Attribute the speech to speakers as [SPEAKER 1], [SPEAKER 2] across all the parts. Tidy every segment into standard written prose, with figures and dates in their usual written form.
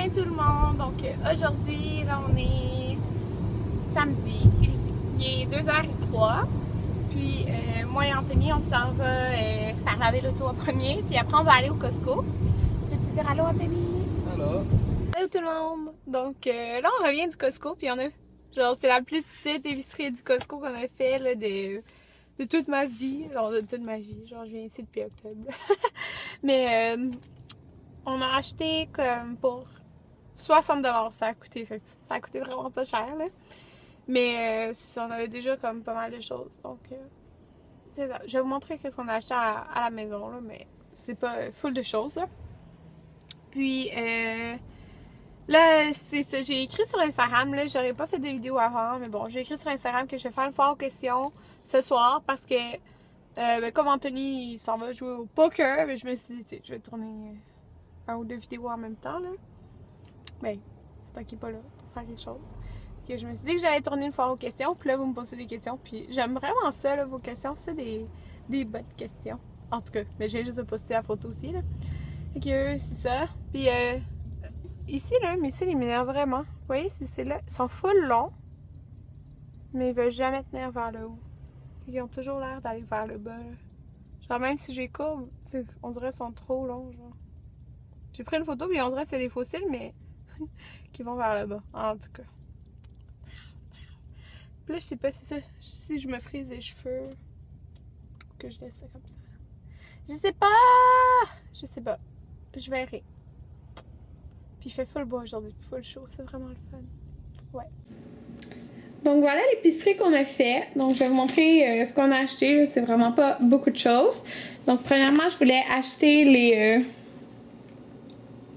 [SPEAKER 1] matin tout le monde. Donc aujourd'hui, là on est samedi, il est 2h03. Puis moi et Anthony, on s'en va faire laver l'auto en premier. Puis après on va aller au Costco. Peux-tu dire allô Anthony?
[SPEAKER 2] Allô?
[SPEAKER 1] Allô tout le monde! Donc là on revient du Costco puis on a... Genre c'était la plus petite épicerie du Costco qu'on a fait là, de toute ma vie. Genre de toute ma vie. Genre je viens ici depuis octobre. Mais on a acheté comme pour 60$ ça a coûté. Fait que ça a coûté vraiment pas cher là. Mais on avait déjà comme pas mal de choses. Donc c'est ça. Je vais vous montrer ce qu'on a acheté à la maison là, mais c'est pas full de choses là. Puis là, c'est ça. J'ai écrit sur Instagram, là, j'aurais pas fait de vidéo avant, mais bon, j'ai écrit sur Instagram que je vais faire une foire aux questions ce soir parce que comme Anthony il s'en va jouer au poker, mais je me suis dit, tu sais, je vais tourner un ou deux vidéos en même temps là. Ben, tant qu'il est pas là pour faire quelque chose. Que je me suis dit que j'allais tourner une foire aux questions, puis là vous me posez des questions, puis j'aime vraiment ça là, vos questions, c'est des bonnes questions. En tout cas, mais j'ai juste posté la photo aussi là. Fait que c'est ça. Puis ici là, mes cils ils m'énervent vraiment. Vous voyez, ces cils là, ils sont full longs, mais ils veulent jamais tenir vers le haut. Ils ont toujours l'air d'aller vers le bas là. Genre même si j'ai courbe, on dirait qu'ils sont trop longs genre. J'ai pris une photo puis on dirait que c'est des faux cils mais qui vont vers le bas. En tout cas. Puis là je sais pas si je me frise les cheveux ou que je laisse ça comme ça. Je sais pas. Je sais pas. Je verrai. Puis il fait full beau aujourd'hui, full chaud, c'est vraiment le fun. Ouais. Donc voilà l'épicerie qu'on a fait. Donc je vais vous montrer ce qu'on a acheté. C'est vraiment pas beaucoup de choses. Donc premièrement, je voulais acheter les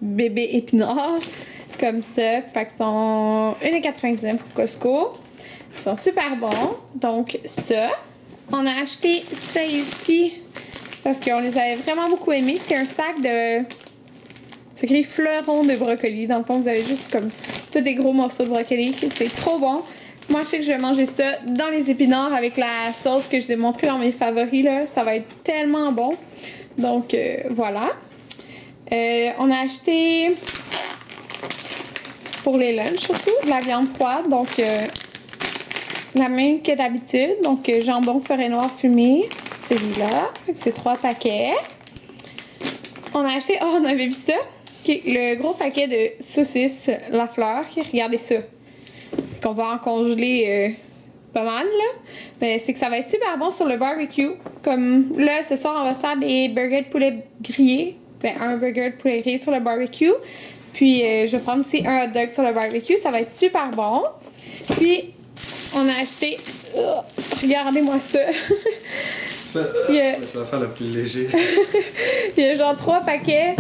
[SPEAKER 1] bébés épinards comme ça. Fait qu'ils sont 1,99$ au Costco. Ils sont super bons. Donc ça. On a acheté ça ici parce qu'on les avait vraiment beaucoup aimés. C'est un sac de... C'est écrit fleurons de brocoli. Dans le fond, vous avez juste comme tous des gros morceaux de brocoli. C'est trop bon. Moi, je sais que je vais manger ça dans les épinards avec la sauce que je vous ai montrée dans mes favoris. Là. Ça va être tellement bon. Donc, voilà. On a acheté pour les lunchs surtout de la viande froide. Donc, la même que d'habitude. Donc, jambon forêt noire fumé. Celui-là. C'est 3 paquets. On a acheté... Oh, on avait vu ça. Okay, le gros paquet de saucisses Lafleur. Regardez ça. Qu'on va en congeler pas mal, là. Mais c'est que ça va être super bon sur le barbecue. Comme là, ce soir, on va se faire des burgers de poulet grillé. Ben, un burger de poulet grillé sur le barbecue. Puis, je vais prendre aussi un hot dog sur le barbecue. Ça va être super bon. Puis, on a acheté... regardez-moi ça.
[SPEAKER 2] Ça va faire le plus léger.
[SPEAKER 1] Il y a genre 3 paquets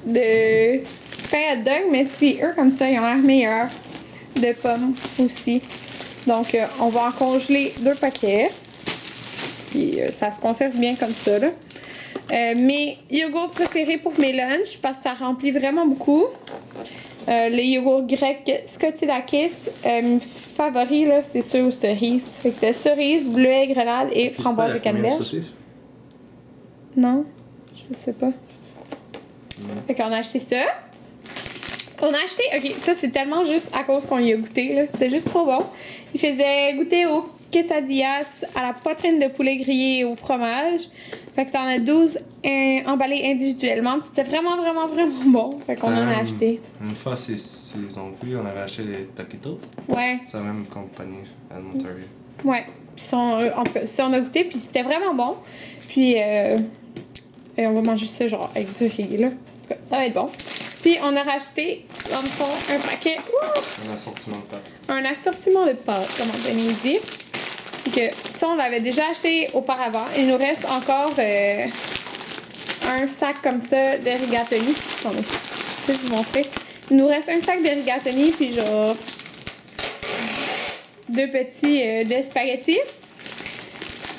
[SPEAKER 1] de pain hot dog, mais c'est eux comme ça, ils ont l'air meilleurs. De pommes aussi. Donc, on va en congeler 2 paquets. Puis, ça se conserve bien comme ça, là. Mes yogourts préférés pour mes lunchs, parce que ça remplit vraiment beaucoup. Les yogourts grecs Scottilakis. Favoris, là, c'est ceux aux cerises. Fait que cerise, bleuet, grenade et framboise de canneberge. Non, je sais pas. Fait qu'on a acheté ça. On a acheté, ok, ça c'est tellement juste à cause qu'on y a goûté, là. C'était juste trop bon. Il faisait goûter au quesadillas, à la poitrine de poulet grillé et au fromage. Fait que t'en as 12 emballés individuellement. Puis c'était vraiment, vraiment, vraiment bon. Fait qu'on en a acheté.
[SPEAKER 2] Une fois, s'ils ont vu, on avait acheté des taquitos.
[SPEAKER 1] Ouais.
[SPEAKER 2] C'est la même compagnie à Ontario.
[SPEAKER 1] Ouais. Puis en tout cas, ça on a goûté, puis c'était vraiment bon. Puis on va manger ça genre avec du riz, là. En tout cas, ça va être bon. Puis on a racheté, dans le fond, un paquet.
[SPEAKER 2] Un assortiment de pâtes.
[SPEAKER 1] Un assortiment de pâtes, comme Anthony dit. Que ça, on l'avait déjà acheté auparavant. Il nous reste encore un sac comme ça de rigatoni. Attendez, je vais vous montrer. Il nous reste un sac de rigatoni, puis genre 2 petits de spaghettis.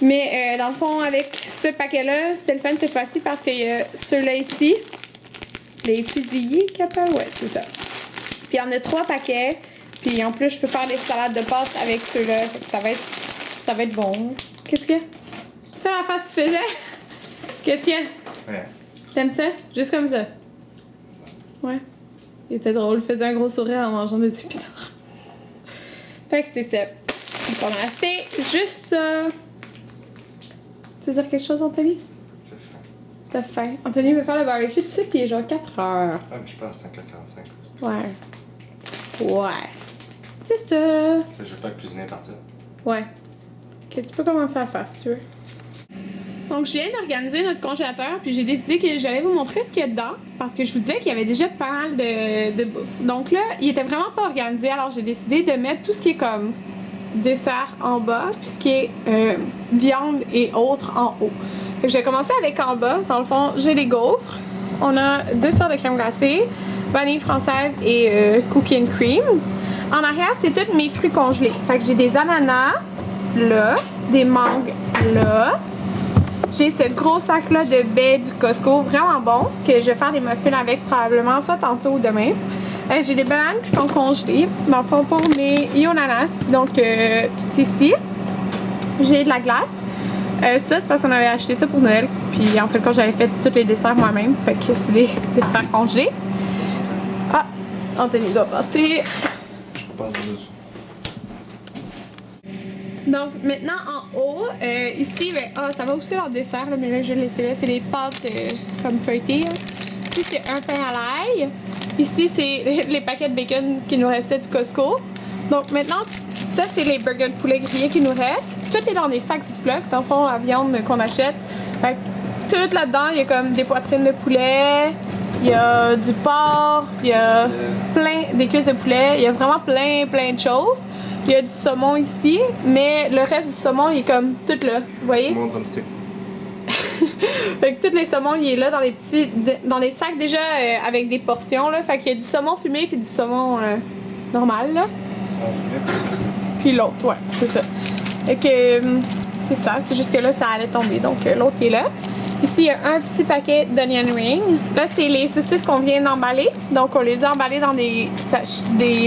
[SPEAKER 1] Mais dans le fond, avec ce paquet-là, c'était le fun cette fois-ci parce qu'il y a ceux-là ici. Les fusillés capable, ouais, c'est ça. Puis il y en a 3 paquets. Puis en plus, je peux faire des salades de pâtes avec ceux-là. Ça va être bon. Qu'est-ce qu'il y a? C'est la face que tu faisais? Qu'est-ce qu'il y a?
[SPEAKER 2] Ouais.
[SPEAKER 1] T'aimes ça? Juste comme ça? Ouais. Il était drôle, il faisait un gros sourire en mangeant des épinards. Fait que c'est ça. Donc on a acheté juste ça. Tu veux dire quelque chose, Anthony?
[SPEAKER 2] J'ai faim.
[SPEAKER 1] T'as faim. Anthony veut faire le barbecue, tu sais, puis il est genre 4 heures.
[SPEAKER 2] Ah, mais je pars à 5h45 aussi.
[SPEAKER 1] Ouais. Ouais. C'est ça.
[SPEAKER 2] Je vais pas cuisiner à partir.
[SPEAKER 1] Ouais. Ok, tu peux commencer à le faire si tu veux. Donc, je viens d'organiser notre congélateur, puis j'ai décidé que j'allais vous montrer ce qu'il y a dedans, parce que je vous disais qu'il y avait déjà pas mal de bouffe. Donc là, il était vraiment pas organisé, alors j'ai décidé de mettre tout ce qui est comme dessert en bas, puis ce qui est viande et autres en haut. Fait que j'ai commencé avec en bas. Dans le fond, j'ai les gaufres. On a 2 sortes de crème glacée, vanille française et cookie and cream. En arrière, c'est tous mes fruits congelés. Fait que j'ai des ananas, là, des mangues, là. J'ai ce gros sac-là de baies du Costco, vraiment bon, que je vais faire des muffins avec probablement, soit tantôt ou demain. J'ai des bananes qui sont congelées, dans le fond pour mes ionanas, donc tout ici. J'ai de la glace. Ça, c'est parce qu'on avait acheté ça pour Noël, puis en fait, quand j'avais fait tous les desserts moi-même, fait que c'est des desserts congelés. Ah, Anthony doit passer.
[SPEAKER 2] Je peux pas en dessous.
[SPEAKER 1] Donc maintenant en haut, ici, ben, ça va aussi leur dessert, là, mais là je l'ai laissé là, c'est les pâtes comme feuilletées. Là. Ici c'est un pain à l'ail. Ici c'est les paquets de bacon qui nous restaient du Costco. Donc maintenant, ça c'est les burgers de poulet grillés qui nous restent. Tout est dans des sacs Ziploc, dans le fond la viande qu'on achète. Fait que tout là-dedans, il y a comme des poitrines de poulet, il y a du porc, il y a plein des cuisses de poulet, il y a vraiment plein de choses. Il y a du saumon ici, mais le reste du saumon, il est comme tout là, vous voyez?
[SPEAKER 2] Mon drumstick.
[SPEAKER 1] Fait que tous les saumons, il est là dans les sacs déjà avec des portions, là. Fait qu'il y a du saumon fumé puis du saumon normal, là. Puis l'autre, ouais, c'est ça. Fait que c'est ça, c'est juste que là, ça allait tomber, donc l'autre, il est là. Ici, il y a un petit paquet d'onion ring. Là, c'est les saucisses qu'on vient d'emballer. Donc, on les a emballées dans des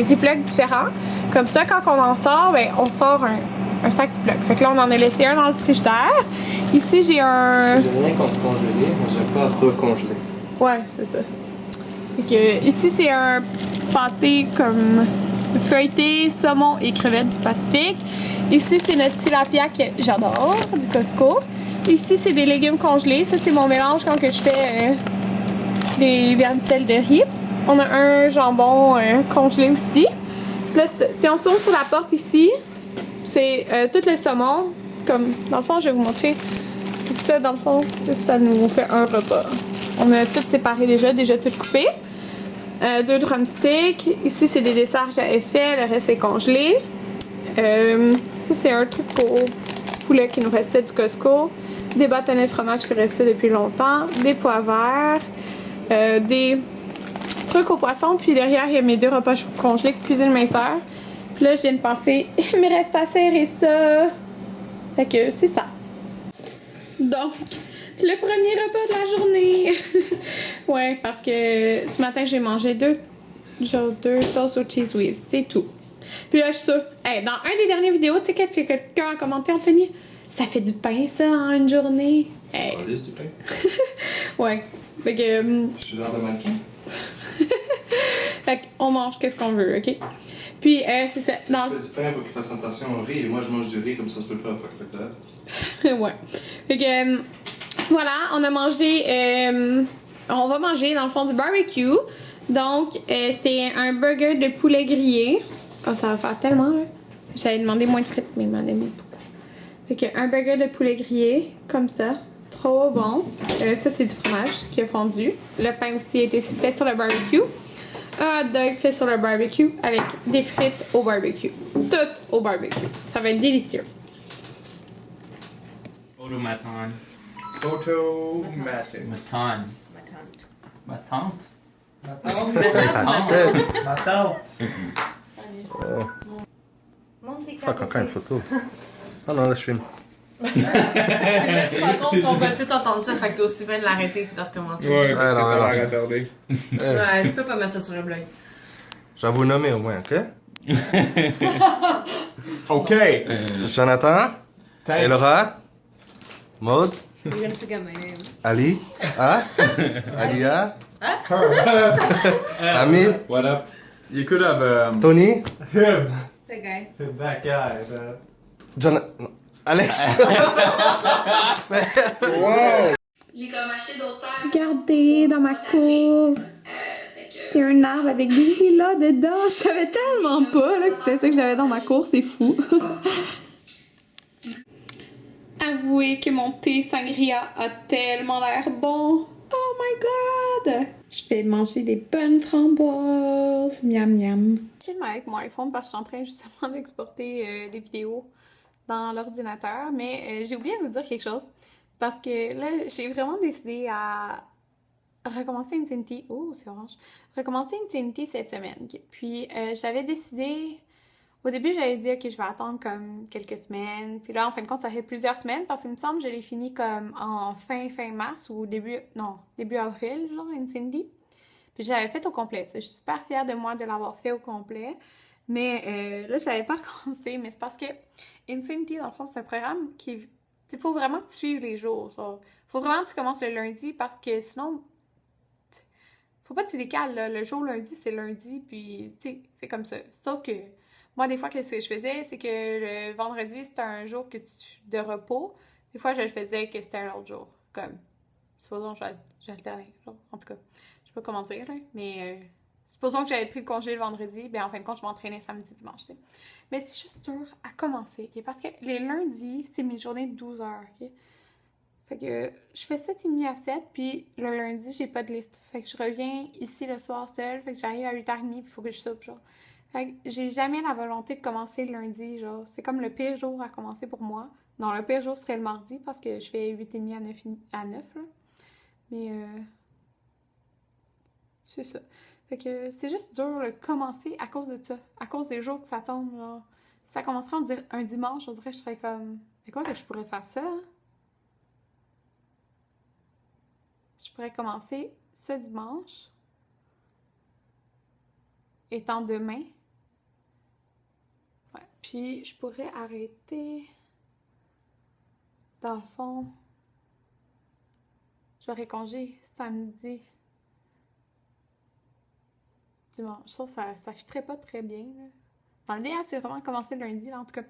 [SPEAKER 1] ziplocs différents. Comme ça, quand on en sort, ben, on sort un sac Ziploc. Fait que là, on en a laissé un dans le frigidaire. Ici, j'ai un...
[SPEAKER 2] J'ai rien contre congeler, mais j'aime pas recongeler.
[SPEAKER 1] Ouais, c'est ça. Fait que, ici, c'est un pâté comme feuilleté, saumon et crevettes du Pacifique. Ici, c'est notre tilapia que j'adore, du Costco. Ici, c'est des légumes congelés. Ça, c'est mon mélange quand que je fais des vermicelles de riz. On a un jambon congelé aussi. Là, si on se tourne sur la porte ici, c'est tout le saumon. Comme, dans le fond, je vais vous montrer. Ça, dans le fond, ça nous fait un repas. On a tout séparé déjà tout coupé. 2 drumsticks. Ici, c'est des desserts que j'avais fait. Le reste est congelé. Ça, c'est un truc au poulet qui nous restait du Costco. Des bâtonnets de fromage qui restaient depuis longtemps. Des pois verts. Des trucs au poisson. Puis derrière, il y a mes 2 repas congelés que cuisine ma soeur. Puis là, je viens de passer. Il me reste à serrer ça. Fait que c'est ça. Donc, le premier repas de la journée. Ouais, parce que ce matin, j'ai mangé 2 toasts au cheese whiz. C'est tout. Puis là, je suis sûre. Hey, dans un des dernières vidéos, tu sais, qu'est-ce que quelqu'un a commenté, Anthony? Ça fait du pain, ça, en une journée.
[SPEAKER 2] C'est pas lisse du pain.
[SPEAKER 1] Ouais. Fait que.
[SPEAKER 2] Je suis l'air de mannequin.
[SPEAKER 1] Fait qu'on mange qu'est-ce qu'on veut, ok? Puis, c'est ça. Dans...
[SPEAKER 2] Tu fais du pain, il faut qu'il fasse attention au riz. Et moi, je mange du riz, comme ça se peut pas. Fait que
[SPEAKER 1] ouais. Fait que. Voilà, on a mangé. On va manger, dans le fond, du barbecue. Donc, c'est un burger de poulet grillé. Oh, ça va faire tellement, là. J'avais demandé moins de frites, mais il m'en a mis beaucoup. Fait que un burger de poulet grillé, comme ça. Trop bon. Ça, c'est du fromage qui a fondu. Le pain aussi a été fait sur le barbecue. Un hot dog fait sur le barbecue avec des frites au barbecue. Tout au barbecue. Ça va être délicieux.
[SPEAKER 3] Automaton.
[SPEAKER 2] Automatic.
[SPEAKER 3] Maton. Ma tante?
[SPEAKER 2] Ma tante.
[SPEAKER 4] Monte tes
[SPEAKER 2] Fuck,
[SPEAKER 4] cartes
[SPEAKER 2] encore une
[SPEAKER 4] aussi.
[SPEAKER 2] photo. Ah non, là, je filme.
[SPEAKER 4] Là, tu te rends compte qu'on va tout entendre ça, fait que t'as aussi bien de l'arrêter et de recommencer.
[SPEAKER 2] Ouais, parce que t'as l'air
[SPEAKER 3] retardé.
[SPEAKER 4] Ouais, tu peux pas mettre ça sur le blog.
[SPEAKER 2] J'en vous nommer au moins, ok?
[SPEAKER 3] OK.
[SPEAKER 2] Jonathan,
[SPEAKER 3] Thanks.
[SPEAKER 2] Elora, Maud,
[SPEAKER 4] Il vient de tout gamin.
[SPEAKER 2] Ali, Alia, Hamid,
[SPEAKER 5] What up? You could have
[SPEAKER 2] Tony,
[SPEAKER 5] him.
[SPEAKER 4] The guy.
[SPEAKER 5] That guy.
[SPEAKER 2] John... non, Alex.
[SPEAKER 6] J'ai comme acheté d'autres terres.
[SPEAKER 1] Regardez dans ma cour. C'est un arbre avec des lilas dedans. Je savais tellement pas là, que c'était ça que j'avais dans ma cour, c'est fou. Avouez que mon thé sangria a tellement l'air bon. Oh my god! Je vais manger des bonnes framboises. Miam miam. Je filme avec mon iPhone parce que je suis en train justement d'exporter des vidéos dans l'ordinateur. Mais j'ai oublié de vous dire quelque chose. Parce que là, j'ai vraiment décidé à recommencer une TNT. Oh, c'est orange. Recommencer une TNT cette semaine. Puis j'avais décidé. Au début, j'avais dit, OK, je vais attendre comme quelques semaines. Puis là, en fin de compte, ça fait plusieurs semaines parce qu'il me semble que je l'ai fini comme en fin mars ou début avril, genre, Incendy. Puis je l'avais fait au complet. Je suis super fière de moi de l'avoir fait au complet. Mais là, je n'avais pas commencé. Mais c'est parce que Incendy, dans le fond, c'est un programme qui... Il faut vraiment que tu suives les jours. Il faut vraiment que tu commences le lundi parce que sinon... Faut pas que tu décales, là. Le jour lundi, c'est lundi. Puis, tu sais, c'est comme ça. Sauf que... Moi, des fois, ce que je faisais, c'est que le vendredi, c'était un jour de repos. Des fois, je le faisais que c'était un autre jour. Comme, supposons que j'alternais. En tout cas, je sais pas comment dire, là, mais supposons que j'avais pris le congé le vendredi, ben en fin de compte, je m'entraînais samedi, dimanche. T'sais. Mais c'est juste dur à commencer, okay? Parce que les lundis, c'est mes journées de 12 heures. Okay? Fait que je fais 7h30 à 7, puis le lundi, j'ai pas de liste. Fait que je reviens ici le soir seule, fait que j'arrive à 8h30, puis il faut que je soupe, genre. Fait que j'ai jamais la volonté de commencer le lundi, genre. C'est comme le pire jour à commencer pour moi. Non, le pire jour serait le mardi parce que je fais 8h30 à 9 là. Mais c'est ça. Fait que c'est juste dur de commencer à cause de ça. À cause des jours que ça tombe, genre. Si ça commencerait un dimanche, on dirait que je serais comme... Mais quoi que je pourrais faire ça? Hein? Je pourrais commencer ce dimanche. Étant demain. Ouais. Puis, je pourrais arrêter... Dans le fond... J'aurais congé samedi. Dimanche. Ça fitterait pas très bien, là. Dans l'idéal, c'est vraiment commencer le lundi, là, en tout cas.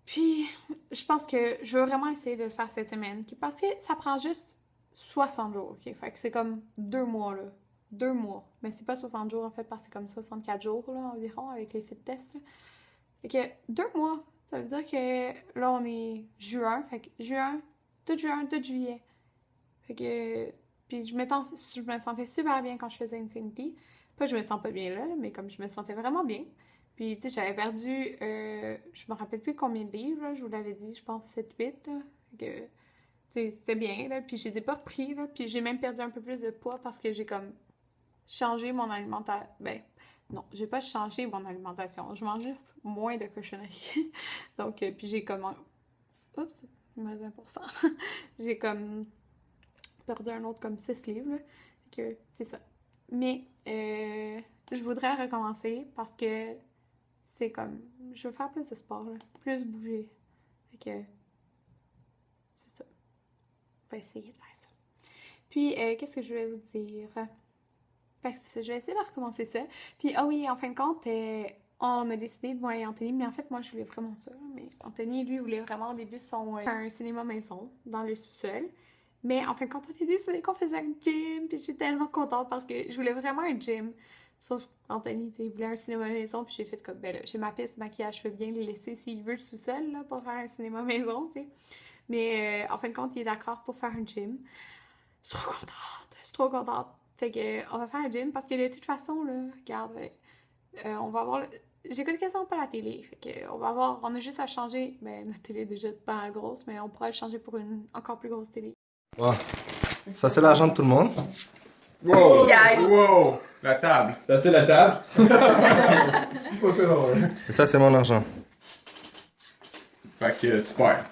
[SPEAKER 1] Puis, je pense que je veux vraiment essayer de le faire cette semaine. Parce que ça prend juste 60 jours, OK? Fait que c'est comme 2 mois, là. 2 mois. Mais c'est pas 60 jours, en fait, parce que c'est comme 64 jours, là, environ, avec les fit tests, là. Fait que 2 mois, ça veut dire que là, on est juin. Fait que juin, tout juillet. Fait que... Puis je me sentais super bien quand je faisais Infinity. Pas que je me sens pas bien là, mais comme je me sentais vraiment bien. Puis, tu sais, j'avais perdu... je me rappelle plus combien de livres, là, je vous l'avais dit, je pense 7-8, là. Fait que... C'était bien, là. Puis je les ai pas repris, là. Puis j'ai même perdu un peu plus de poids parce que j'ai comme changé mon alimentation. Ben, non, j'ai pas changé mon alimentation. Je mange juste moins de cochonneries. Donc, puis j'ai comme... Oups, il me reste 1%. J'ai comme perdu un autre comme 6 livres, là. Fait que c'est ça. Mais je voudrais recommencer parce que c'est comme... Je veux faire plus de sport, là. Plus bouger. Fait que... C'est ça. On va essayer de faire ça. Puis, qu'est-ce que je voulais vous dire? Fait que c'est ça, je vais essayer de recommencer ça. Puis, ah oui, en fin de compte, on a décidé, moi et Anthony, mais en fait, moi, je voulais vraiment ça. Mais Anthony, lui, voulait vraiment au début un cinéma maison dans le sous-sol. Mais en fin de compte, on a décidé qu'on faisait un gym. Puis, je suis tellement contente parce que je voulais vraiment un gym. Sauf Anthony, tu sais, il voulait un cinéma maison. Puis, j'ai fait comme, ben là, j'ai ma piste maquillage, je peux bien le laisser s'il veut le sous-sol, là, pour faire un cinéma maison, tu sais. Mais en fin de compte, il est d'accord pour faire un gym. Je suis trop contente. Je suis trop contente. Fait que, on va faire un gym parce que de toute façon, là, regarde, on va avoir... J'écoute quasiment pas la télé. Fait que, on a juste à changer. Ben, notre télé est déjà pas mal grosse, mais on pourra le changer pour une encore plus grosse télé.
[SPEAKER 2] Wow. Ça, c'est l'argent de tout le monde.
[SPEAKER 5] Wow!
[SPEAKER 4] Guys.
[SPEAKER 5] Wow! La table. Ça, c'est la table.
[SPEAKER 2] Et ça, c'est mon argent.
[SPEAKER 5] Fait que tu perds.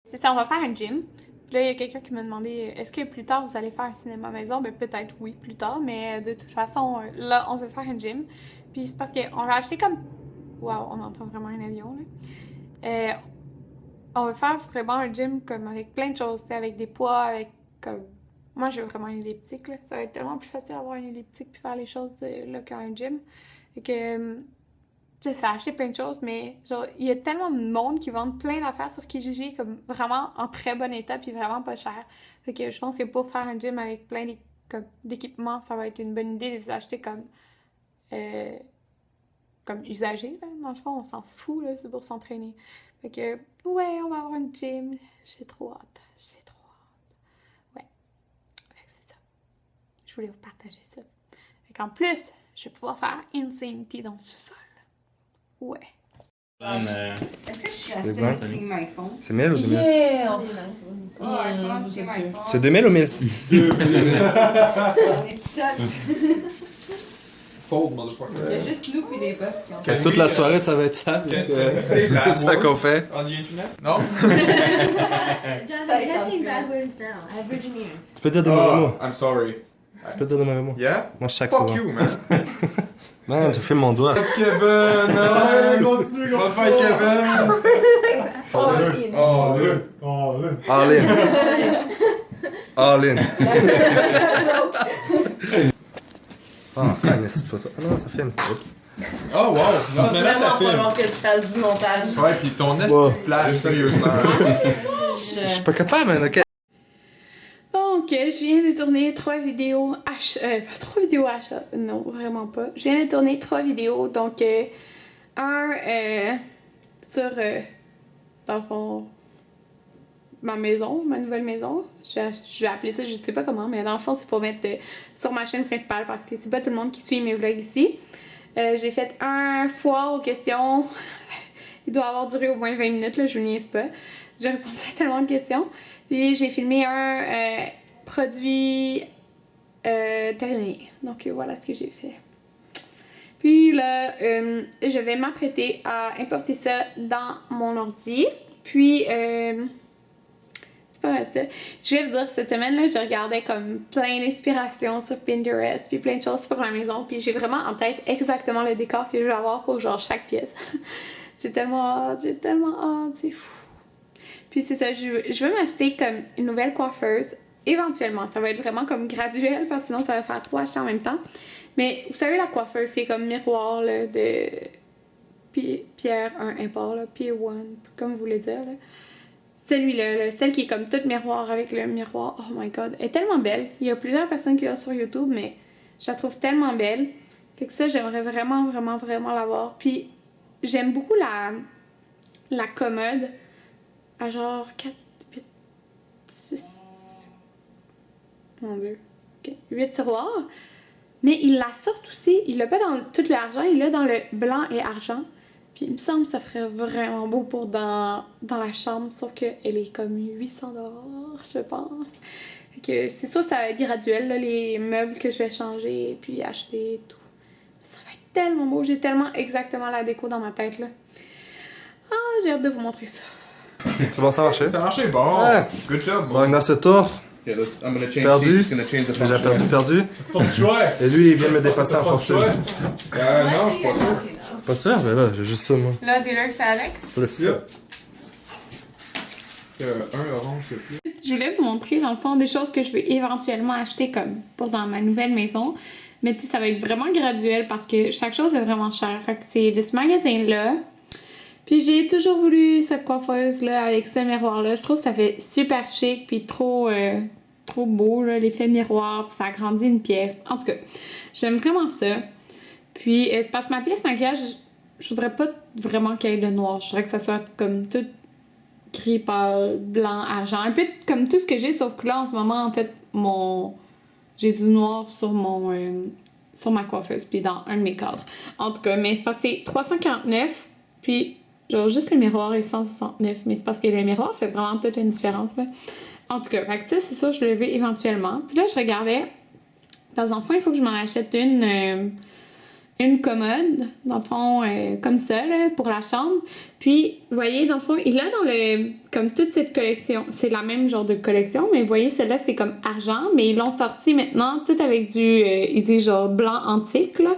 [SPEAKER 1] C'est ça, on va faire un gym. Puis là, il y a quelqu'un qui m'a demandé est-ce que plus tard vous allez faire un cinéma maison? Ben peut-être oui, plus tard, mais de toute façon, là, on veut faire un gym. Puis c'est parce qu'on va acheter comme. Waouh, on entend vraiment un avion là. On veut faire vraiment un gym comme avec plein de choses, avec des poids, avec comme moi j'ai vraiment une elliptique, là. Ça va être tellement plus facile d'avoir une elliptique puis faire les choses là qu'un gym. Fait que, tu sais, ça a acheté plein de choses, mais genre, il y a tellement de monde qui vendent plein d'affaires sur Kijiji, comme vraiment en très bon état puis vraiment pas cher. Fait que je pense que pour faire un gym avec plein d'équipements, ça va être une bonne idée de les acheter comme usagés, là. Dans le fond, on s'en fout, là, c'est pour s'entraîner. Fait que, ouais, on va avoir un gym. J'ai trop hâte. J'ai trop hâte. Ouais. Fait que c'est ça. Je voulais vous partager ça. Fait qu'en plus, je vais pouvoir faire Insanity dans le sous-sol. Ouais.
[SPEAKER 4] Est-ce que je suis assez
[SPEAKER 7] bon.
[SPEAKER 4] avec Team iPhone?
[SPEAKER 7] C'est 1000 ou 2000?
[SPEAKER 4] Yeah! Ouais, je pense Team iPhone.
[SPEAKER 7] C'est 2000 ou 1000?
[SPEAKER 4] On est tout seul.
[SPEAKER 5] Fold, motherfucker.
[SPEAKER 4] Il y a juste nous pis les boss qui ont.
[SPEAKER 7] Toute la soirée, ça va être ça. Parce que
[SPEAKER 5] C'est
[SPEAKER 7] c'est ça qu'on fait.
[SPEAKER 5] On the internet? Non?
[SPEAKER 4] Ça va être bad words now. Average years.
[SPEAKER 7] Tu peux dire des mauvais mots.
[SPEAKER 5] I'm sorry.
[SPEAKER 7] Tu peux dire des mauvais mots.
[SPEAKER 5] Yeah?
[SPEAKER 7] Moi, je chaque
[SPEAKER 5] Fuck
[SPEAKER 7] souvent.
[SPEAKER 5] you, man.
[SPEAKER 7] Man, j'ai fait mon doigt.
[SPEAKER 5] Kevin, man.
[SPEAKER 2] Continue,
[SPEAKER 5] Va faire Kevin.
[SPEAKER 4] All in.
[SPEAKER 5] Oh,
[SPEAKER 7] All in. All in. Ah, c'est toi. Ah non, ça filme. Oups.
[SPEAKER 5] Oh, wow.
[SPEAKER 4] Il va
[SPEAKER 5] Maintenant, ça
[SPEAKER 4] vraiment
[SPEAKER 5] filme.
[SPEAKER 4] falloir que tu fasses du montage.
[SPEAKER 5] Ouais, pis ton esti
[SPEAKER 7] Wow.
[SPEAKER 5] de flash, sérieusement.
[SPEAKER 7] Je suis pas capable, man, ok.
[SPEAKER 1] Donc, je viens de tourner 3 vidéos pas 3 vidéos achat, non, vraiment pas. Je viens de tourner 3 vidéos, donc un sur, dans le fond, ma maison, ma nouvelle maison. Je vais appeler ça, je sais pas comment, mais dans le fond, c'est pour mettre sur ma chaîne principale parce que c'est pas tout le monde qui suit mes vlogs ici. J'ai fait un foire aux questions. Il doit avoir duré au moins 20 minutes, là, je vous niaise pas. J'ai répondu à tellement de questions. Puis j'ai filmé un produit terminé. Donc voilà ce que j'ai fait. Puis là, je vais m'apprêter à importer ça dans mon ordi. Puis, c'est pas mal ça. Je vais vous dire, cette semaine-là, je regardais comme plein d'inspirations sur Pinterest, puis plein de choses pour la maison. Puis j'ai vraiment en tête exactement le décor que je vais avoir pour genre chaque pièce. J'ai tellement hâte, c'est fou. Puis c'est ça, je veux m'acheter comme une nouvelle coiffeuse. Éventuellement, ça va être vraiment comme graduel parce que sinon ça va faire 3 achats en même temps. Mais vous savez la coiffeuse qui est comme miroir là, de Pierre 1 Import, là, Pier 1, comme vous voulez dire. Là. Celui-là, là, celle qui est comme toute miroir avec le miroir, oh my god, elle est tellement belle. Il y a plusieurs personnes qui l'ont sur YouTube, mais je la trouve tellement belle. Fait que ça, j'aimerais vraiment, vraiment, vraiment l'avoir. Puis j'aime beaucoup la commode à genre 4, 8, 6... Mon Dieu. Okay. 8 tiroirs. Mais ils la sortent aussi. Il l'a pas dans tout l'argent, il l'a dans le blanc et argent. Puis il me semble que ça ferait vraiment beau pour dans la chambre, sauf qu'elle est comme 800$, je pense. Fait que c'est sûr que ça va être graduel, là, les meubles que je vais changer, puis acheter et tout. Ça va être tellement beau, j'ai tellement exactement la déco dans ma tête, là. Ah, j'ai hâte de vous montrer ça.
[SPEAKER 7] C'est bon, ça a marché.
[SPEAKER 5] Ça a marché, bon.
[SPEAKER 7] Ouais.
[SPEAKER 5] Good job.
[SPEAKER 7] Donc, dans ce tour,
[SPEAKER 5] Okay, I'm gonna change
[SPEAKER 7] Perdu.
[SPEAKER 5] seats, gonna change the
[SPEAKER 7] j'ai déjà perdu.
[SPEAKER 5] Ton choix.
[SPEAKER 7] Et lui, il vient de me dépasser en fortune.
[SPEAKER 5] Non, je suis pas sûr.
[SPEAKER 7] Pas sûr, mais là, j'ai juste ça, moi.
[SPEAKER 4] Là, Dealer, c'est Alex.
[SPEAKER 7] Plus ça.
[SPEAKER 5] Un orange, c'est plus.
[SPEAKER 1] Je voulais vous montrer, dans le fond, des choses que je vais éventuellement acheter comme pour dans ma nouvelle maison. Mais tu sais, ça va être vraiment graduel parce que chaque chose est vraiment chère. Fait que c'est de ce magasin-là. Puis j'ai toujours voulu cette coiffeuse-là avec ce miroir-là. Je trouve que ça fait super chic puis trop beau, là, l'effet miroir. Puis ça agrandit une pièce. En tout cas, j'aime vraiment ça. Puis c'est parce que ma pièce maquillage, je voudrais pas vraiment qu'il y ait de noir. Je voudrais que ça soit comme tout gris, pâle, blanc, argent. Un peu comme tout ce que j'ai, sauf que là, en ce moment, en fait, j'ai du noir sur ma coiffeuse, puis dans un de mes cadres. En tout cas, mais c'est parce que c'est 349, puis genre juste le miroir est 169, mais c'est parce que le miroir fait vraiment toute une différence, là. En tout cas, fait que ça, c'est ça, je le veux éventuellement. Puis là, je regardais, parce que dans le fond, il faut que je m'en achète une commode, dans le fond, comme ça, là, pour la chambre. Puis, vous voyez, dans le fond, il a comme toute cette collection, c'est la même genre de collection, mais vous voyez, celle-là, c'est comme argent, mais ils l'ont sorti maintenant, tout avec il dit genre blanc antique, là.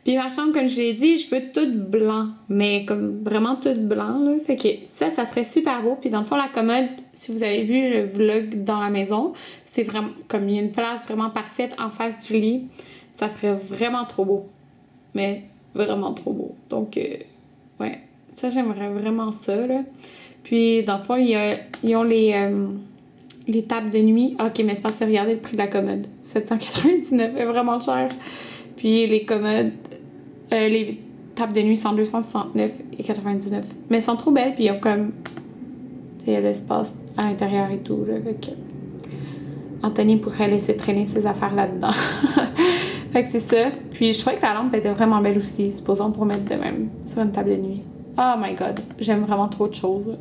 [SPEAKER 1] Puis ma chambre, comme je l'ai dit, je veux tout blanc, mais comme vraiment tout blanc, là. Fait que ça serait super beau. Puis dans le fond, la commode, si vous avez vu le vlog dans la maison, c'est vraiment comme il y a une place vraiment parfaite en face du lit, ça ferait vraiment trop beau. Mais vraiment trop beau. Donc, ouais, ça, j'aimerais vraiment ça, là. Puis, dans le fond, ils ont les tables de nuit. Ok, mais c'est parce que regardez le prix de la commode. 799 est vraiment cher. Puis, les commodes, les tables de nuit sont 269,99. Mais elles sont trop belles, puis ils ont comme, tu sais, l'espace à l'intérieur et tout, là. Fait que Anthony pourrait laisser traîner ses affaires là-dedans. Fait que c'est ça. Puis je trouvais que la lampe était vraiment belle aussi, supposons pour mettre de même sur une table de nuit. Oh my god, j'aime vraiment trop de choses.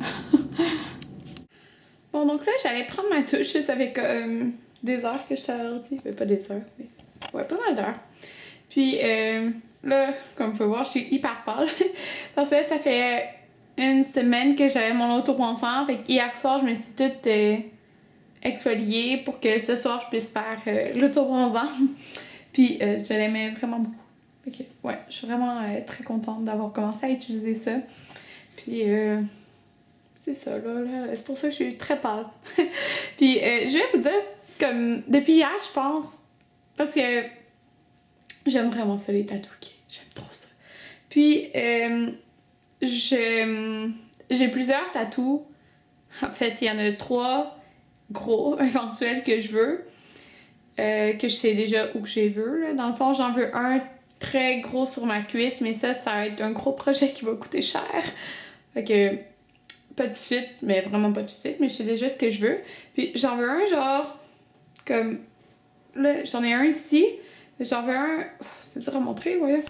[SPEAKER 1] Bon, donc là, j'allais prendre ma douche. Ça fait des heures que j'étais à l'ordi. Pas des heures, mais ouais, pas mal d'heures. Puis là, comme vous pouvez voir, je suis hyper pâle. Parce que là, ça fait une semaine que j'avais mon auto-bronzant. Fait que hier soir, je me suis toute exfoliée pour que ce soir, je puisse faire l'auto-bronzant. Puis je l'aimais vraiment beaucoup. Ok, ouais, je suis vraiment très contente d'avoir commencé à utiliser ça. Puis c'est ça, là. C'est pour ça que je suis très pâle. Puis je vais vous dire, comme depuis hier, je pense, parce que j'aime vraiment ça, les tatous, ok? J'aime trop ça. Puis j'ai plusieurs tatous. En fait, il y en a 3 gros éventuels que je veux. Que je sais déjà où que je veux. Là. Dans le fond, j'en veux un très gros sur ma cuisse, mais ça va être un gros projet qui va coûter cher. Fait que, pas tout de suite, mais vraiment pas tout de suite, mais je sais déjà ce que je veux. Puis j'en veux un genre, comme, là, j'en ai un ici, j'en veux un, c'est dur à montrer, voyons.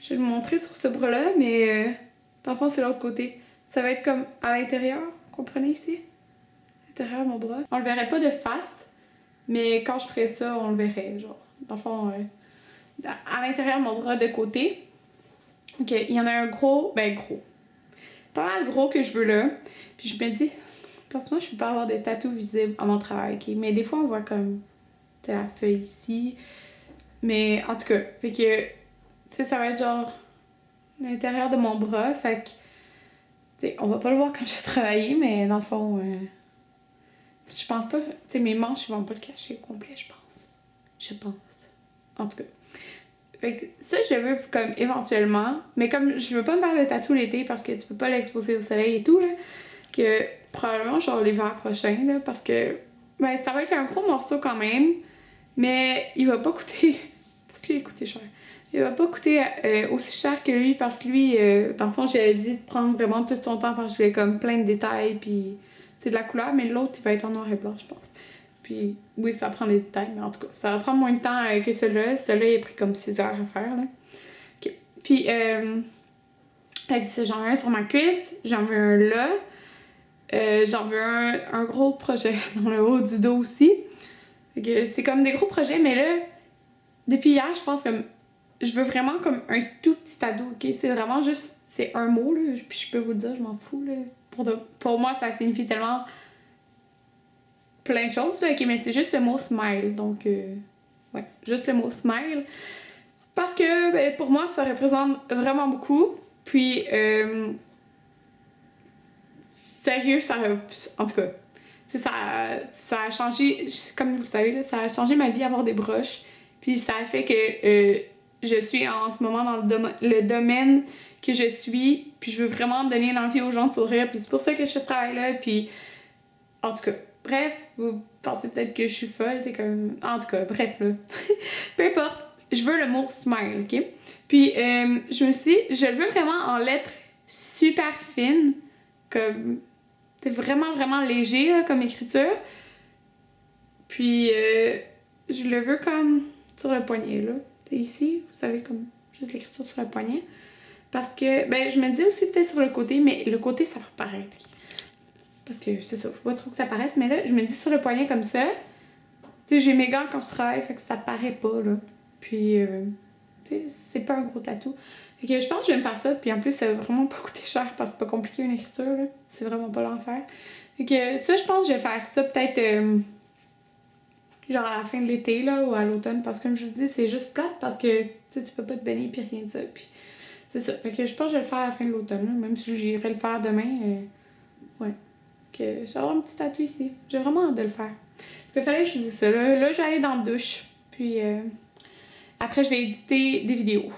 [SPEAKER 1] Je vais le montrer sur ce bras-là, mais dans le fond, c'est l'autre côté. Ça va être comme à l'intérieur, comprenez ici? À l'intérieur de mon bras. On le verrait pas de face. Mais quand je ferais ça, on le verrait, genre. Dans le fond, à l'intérieur de mon bras de côté. Ok, il y en a un gros, gros. Pas mal gros que je veux là. Puis je me dis, parce que moi, je peux pas avoir de tatou visible à mon travail, ok? Mais des fois, on voit comme, la feuille ici. Mais en tout cas, fait que, tu sais, ça va être genre, à l'intérieur de mon bras. Fait que, tu sais, on va pas le voir quand je vais travailler, mais dans le fond, je pense pas, tu sais, mes manches, ils vont pas le cacher au complet, je pense. Je pense. En tout cas. Fait que ça, je veux comme éventuellement, mais comme je veux pas me faire de tatou l'été parce que tu peux pas l'exposer au soleil et tout, là, que probablement genre l'hiver prochain, là, parce que, ben, ça va être un gros morceau quand même, mais il va pas coûter, parce qu'il va coûter cher. Il va pas coûter aussi cher que lui parce que lui, dans le fond, j'avais dit de prendre vraiment tout son temps parce que je voulais comme plein de détails, puis c'est de la couleur, mais l'autre, il va être en noir et blanc, je pense. Puis, oui, ça prend des détails, mais en tout cas, ça va prendre moins de temps que celui-là. Celui-là, il a pris comme 6 heures à faire, là. OK. Puis, j'en veux un sur ma cuisse, j'en veux un là. J'en veux un gros projet dans le haut du dos aussi. C'est comme des gros projets, mais là, depuis hier, je pense que je veux vraiment comme un tout petit tatou, ok? C'est vraiment juste, c'est un mot, là, puis je peux vous le dire, je m'en fous, là. Pour moi, ça signifie tellement plein de choses, là, ok? Mais c'est juste le mot smile, donc, ouais, juste le mot smile. Parce que, ben, pour moi, ça représente vraiment beaucoup, puis, sérieux, ça a, en tout cas, ça a changé, comme vous le savez, là, ça a changé ma vie avoir des broches, puis ça a fait que je suis en ce moment dans le domaine que je suis, puis je veux vraiment donner l'envie aux gens de sourire, puis c'est pour ça que je fais ce travail-là, puis en tout cas, bref, vous pensez peut-être que je suis folle, t'es comme... En tout cas, bref, là. Peu importe, je veux le mot smile, ok? Puis je me suis dit, je le veux vraiment en lettres super fines, comme... C'est vraiment, vraiment léger, là, comme écriture. Puis je le veux comme sur le poignet, là. C'est ici, vous savez, comme juste l'écriture sur le poignet. Parce que, ben, je me dis aussi peut-être sur le côté, mais le côté, ça va paraître. Parce que, c'est ça, faut pas trop que ça paraisse. Mais là, je me dis sur le poignet comme ça. Tu sais, j'ai mes gants quand je travaille, fait que ça paraît pas, là. Puis, tu sais, c'est pas un gros tatou. Fait que je pense que je vais me faire ça. Puis en plus, ça va vraiment pas coûter cher parce que c'est pas compliqué une écriture, là. C'est vraiment pas l'enfer. Fait que ça, je pense que je vais faire ça peut-être... genre à la fin de l'été, là, ou à l'automne, parce que comme je vous dis, c'est juste plate parce que, tu sais, tu peux pas te baigner pis rien de ça, puis c'est ça. Fait que je pense que je vais le faire à la fin de l'automne, là, même si j'irai le faire demain, ouais. Que je vais avoir un petit tatou ici. J'ai vraiment hâte de le faire. Il fallait que je dise ça. Là, je vais aller dans la douche. Puis après, je vais éditer des vidéos.